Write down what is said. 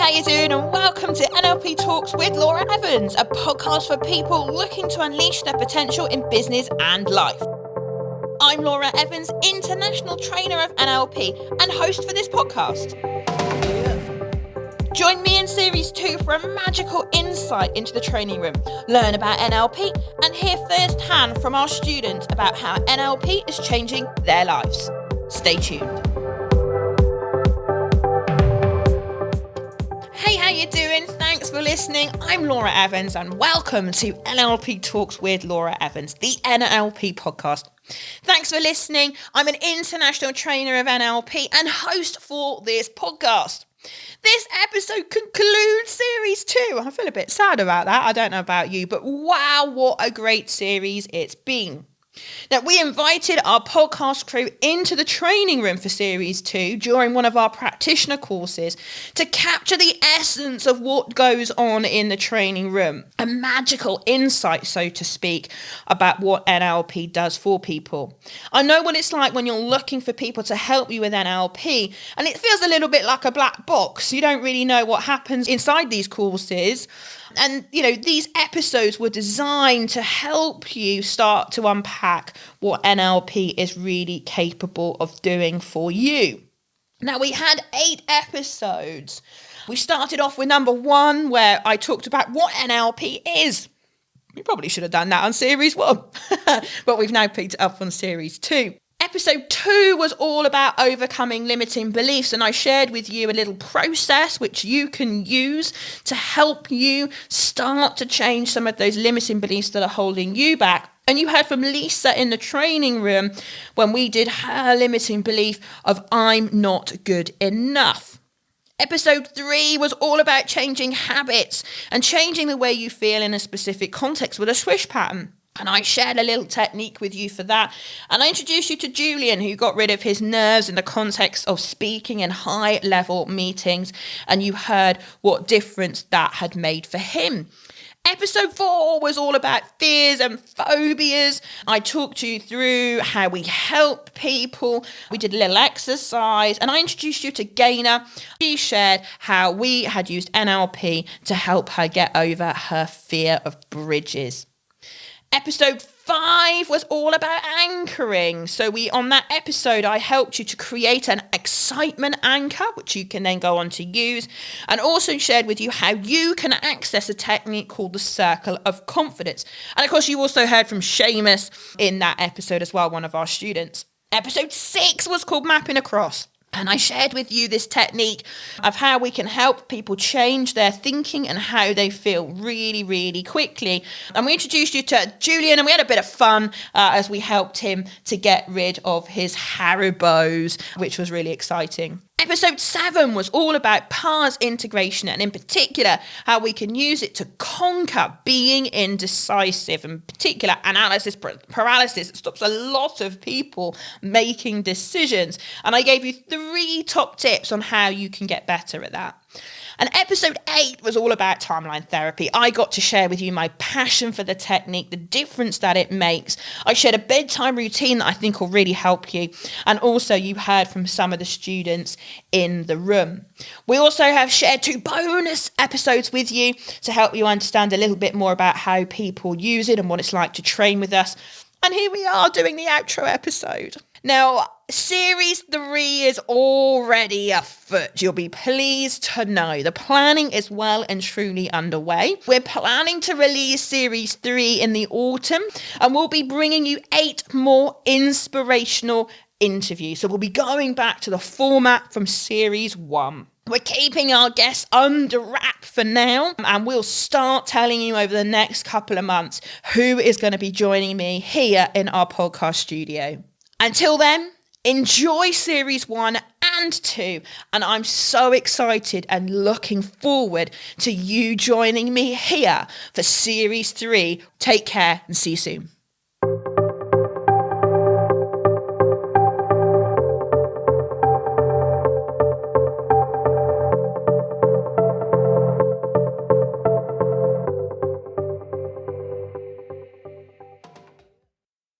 how you doing? And welcome to NLP Talks with Laura Evans, a podcast for people looking to unleash their potential in business and life. I'm Laura Evans, international trainer of NLP and host for this podcast. Join me in Series 2 for a magical insight into the training room, learn about NLP and hear firsthand from our students about how NLP is changing their lives. Stay tuned. Hey, how you doing? Thanks for listening. I'm Laura Evans and welcome to NLP Talks with Laura Evans, the NLP podcast. Thanks for listening. I'm an international trainer of NLP and host for this podcast. This episode concludes Series 2. I feel a bit sad about that. I don't know about you, but wow, what a great series it's been. Now, we invited our podcast crew into the training room for Series 2 during one of our practitioner courses to capture the essence of what goes on in the training room. A magical insight, so to speak, about what NLP does for people. I know what it's like when you're looking for people to help you with NLP, and it feels a little bit like a black box. You don't really know what happens inside these courses. And, these episodes were designed to help you start to unpack what NLP is really capable of doing for you. Now, we had 8 episodes. We started off with number 1, where I talked about what NLP is. We probably should have done that on Series 1, but we've now picked it up on Series 2. Episode 2 was all about overcoming limiting beliefs, and I shared with you a little process which you can use to help you start to change some of those limiting beliefs that are holding you back. And you heard from Lisa in the training room when we did her limiting belief of I'm not good enough. Episode 3 was all about changing habits and changing the way you feel in a specific context with a swish pattern. And I shared a little technique with you for that. And I introduced you to Julian, who got rid of his nerves in the context of speaking in high-level meetings. And you heard what difference that had made for him. Episode 4 was all about fears and phobias. I talked you through how we help people. We did a little exercise. And I introduced you to Gaynor. She shared how we had used NLP to help her get over her fear of bridges. Episode 5 was all about anchoring. So on that episode, I helped you to create an excitement anchor, which you can then go on to use, and also shared with you how you can access a technique called the circle of confidence. And of course, you also heard from Seamus in that episode as well, one of our students. Episode 6 was called Mapping Across. And I shared with you this technique of how we can help people change their thinking and how they feel really, really quickly. And we introduced you to Julian, and we had a bit of fun as we helped him to get rid of his Haribos, which was really exciting. Episode 7 was all about PARS integration, and in particular, how we can use it to conquer being indecisive, in particular analysis paralysis. It stops a lot of people making decisions. And I gave you 3 top tips on how you can get better at that. And episode 8 was all about timeline therapy. I got to share with you my passion for the technique, the difference that it makes. I shared a bedtime routine that I think will really help you. And also you heard from some of the students in the room. We also have shared 2 bonus episodes with you to help you understand a little bit more about how people use it and what it's like to train with us. And here we are doing the outro episode. Now, Series 3 is already afoot. You'll be pleased to know the planning is well and truly underway. We're planning to release Series 3 in the autumn, and we'll be bringing you 8 more inspirational interviews. So we'll be going back to the format from Series 1. We're keeping our guests under wrap for now, and we'll start telling you over the next couple of months who is going to be joining me here in our podcast studio. Until then, enjoy Series 1 and 2, and I'm so excited and looking forward to you joining me here for Series 3. Take care and see you soon.